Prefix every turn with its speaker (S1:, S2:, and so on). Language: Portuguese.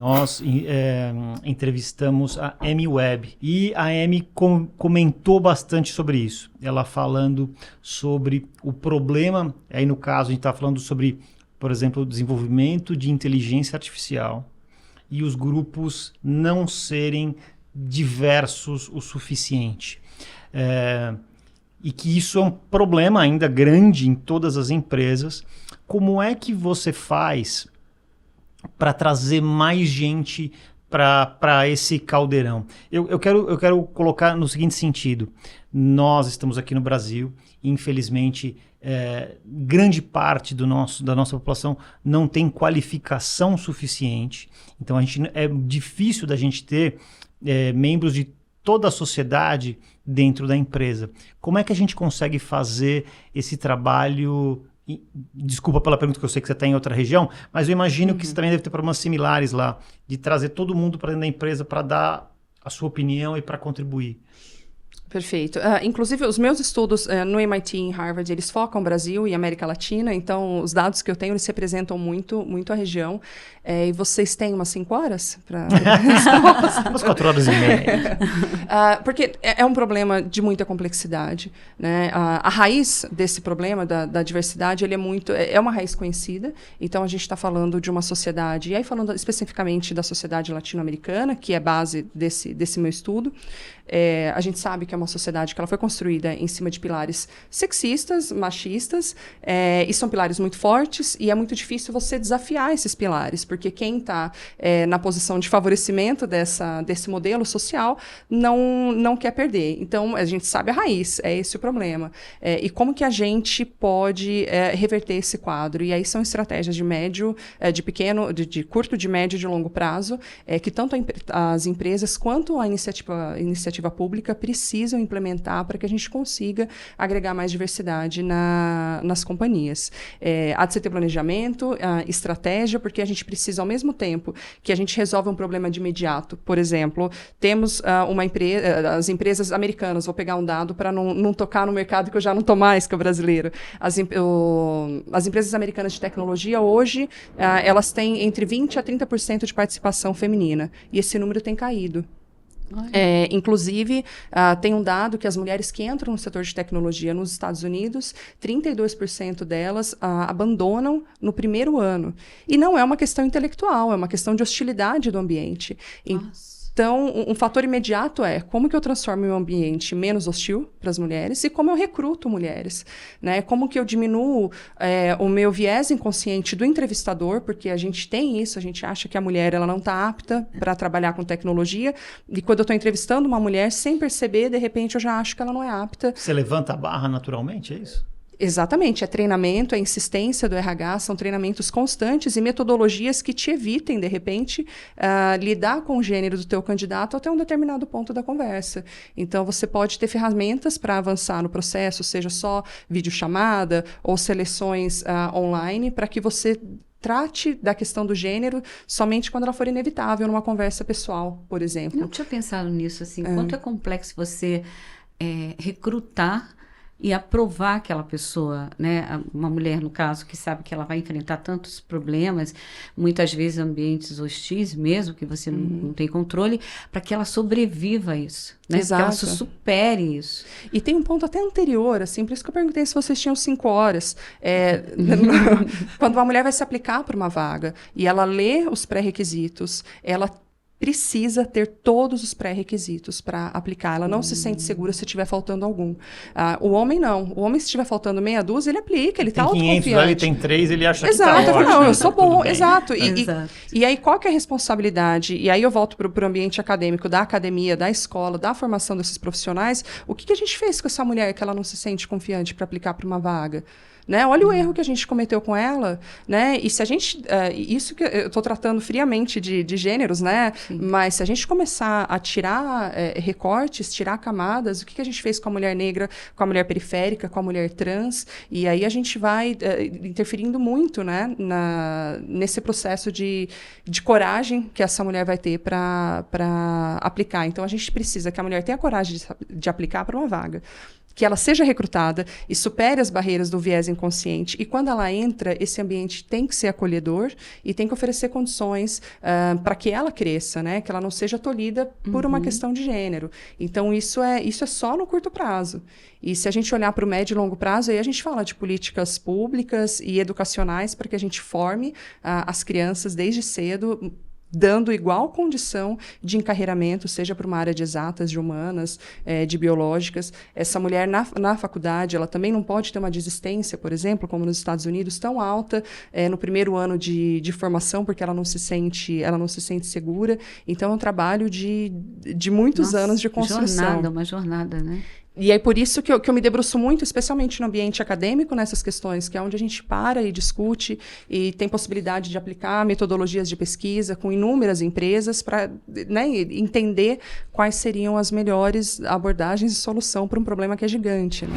S1: Nós entrevistamos a Amy Webb e a Amy comentou bastante sobre isso. Ela falando sobre o problema, aí no caso a gente está falando sobre, por exemplo, o desenvolvimento de inteligência artificial e os grupos não serem diversos o suficiente. E que isso é um problema ainda grande em todas as empresas. Como é que você faz para trazer mais gente para esse caldeirão? Eu quero colocar no seguinte sentido. Nós estamos aqui no Brasil, infelizmente, grande parte da nossa população não tem qualificação suficiente. Então, é difícil da gente ter membros de toda a sociedade dentro da empresa. Como é que a gente consegue fazer esse trabalho? Desculpa pela pergunta, que eu sei que você está em outra região, mas eu imagino que você também deve ter problemas similares lá, de trazer todo mundo para dentro da empresa para dar a sua opinião e para contribuir.
S2: Perfeito. Inclusive, os meus estudos no MIT e em Harvard, eles focam Brasil e América Latina, então os dados que eu tenho, eles representam muito, muito a região. E vocês têm umas 5 horas para
S1: umas 4 horas e meia.
S2: Porque é um problema de muita complexidade, né? A raiz desse problema da diversidade, ele é uma raiz conhecida. Então, a gente está falando de uma sociedade, e aí falando especificamente da sociedade latino-americana, que é base desse meu estudo. A gente sabe que é uma sociedade que ela foi construída em cima de pilares sexistas, machistas, e são pilares muito fortes, e é muito difícil você desafiar esses pilares, porque quem está na posição de favorecimento desse modelo social não quer perder. Então, a gente sabe a raiz, é esse o problema. E como que a gente pode reverter esse quadro? E aí são estratégias de médio, de curto, de médio e de longo prazo, que tanto as empresas quanto a iniciativa pública precisam implementar para que a gente consiga agregar mais diversidade nas companhias. Há de se ter planejamento, estratégia, porque a gente precisa, ao mesmo tempo que a gente resolve um problema de imediato. Por exemplo, temos as empresas americanas, vou pegar um dado para não tocar no mercado que eu já não estou mais, que é o brasileiro. As empresas americanas de tecnologia, hoje, elas têm entre 20% a 30% de participação feminina, e esse número tem caído. Inclusive, tem um dado que as mulheres que entram no setor de tecnologia nos Estados Unidos, 32% delas abandonam no primeiro ano. E não é uma questão intelectual, é uma questão de hostilidade do ambiente.
S3: Nossa.
S2: Então, um fator imediato é como que eu transformo um ambiente menos hostil para as mulheres e como eu recruto mulheres, né? Como que eu diminuo o meu viés inconsciente do entrevistador, porque a gente tem isso, a gente acha que a mulher ela não está apta para trabalhar com tecnologia, e quando eu estou entrevistando uma mulher, sem perceber, de repente eu já acho que ela não é apta.
S1: Você levanta a barra naturalmente, é isso?
S2: Exatamente, é treinamento, é insistência do RH, são treinamentos constantes e metodologias que te evitem, de repente, lidar com o gênero do teu candidato até um determinado ponto da conversa. Então, você pode ter ferramentas para avançar no processo, seja só videochamada ou seleções online, para que você trate da questão do gênero somente quando ela for inevitável, numa conversa pessoal, por exemplo.
S3: Eu não tinha pensado nisso, assim, quanto é complexo você recrutar e aprovar aquela pessoa, né? Uma mulher, no caso, que sabe que ela vai enfrentar tantos problemas, muitas vezes ambientes hostis mesmo, que você não tem controle, para que ela sobreviva a isso, né?
S2: Exato.
S3: Que ela supere isso.
S2: E tem um ponto até anterior, assim, por isso que eu perguntei se vocês tinham 5 horas. Quando uma mulher vai se aplicar para uma vaga e ela lê os pré-requisitos, ela precisa ter todos os pré-requisitos para aplicar. Ela não se sente segura se estiver faltando algum. O homem não. O homem, se estiver faltando meia dúzia, ele aplica, ele está autoconfiante.
S1: 500, ele tem 3, ele acha
S2: exato,
S1: que está ótimo.
S2: Não, eu sou bom, exato.
S3: Exato.
S2: E aí, qual que é a responsabilidade? E aí eu volto para o ambiente acadêmico, da academia, da escola, da formação desses profissionais. O que a gente fez com essa mulher que ela não se sente confiante para aplicar para uma vaga? Né? Olha o erro que a gente cometeu com ela, né? E se a gente... isso que eu estou tratando friamente de gêneros, né?
S3: Sim.
S2: Mas se a gente começar a tirar recortes, tirar camadas, o que a gente fez com a mulher negra, com a mulher periférica, com a mulher trans, e aí a gente vai interferindo muito, né? Nesse processo de coragem que essa mulher vai ter para aplicar. Então, a gente precisa que a mulher tenha coragem de aplicar para uma vaga, que ela seja recrutada e supere as barreiras do viés inconsciente. E quando ela entra, esse ambiente tem que ser acolhedor e tem que oferecer condições para que ela cresça, né? Que ela não seja tolhida por uma questão de gênero. Então, isso é só no curto prazo. E se a gente olhar para o médio e longo prazo, aí a gente fala de políticas públicas e educacionais para que a gente forme as crianças desde cedo, dando igual condição de encarreiramento, seja para uma área de exatas, de humanas, de biológicas. Essa mulher na faculdade, ela também não pode ter uma desistência, por exemplo, como nos Estados Unidos, tão alta no primeiro ano de formação, porque ela não se sente segura. Então, é um trabalho de muitos anos de construção.
S3: Uma jornada, né?
S2: E é por isso que eu me debruço muito, especialmente no ambiente acadêmico, nessas questões, que é onde a gente para e discute e tem possibilidade de aplicar metodologias de pesquisa com inúmeras empresas para, né, entender quais seriam as melhores abordagens e solução para um problema que é gigante, né?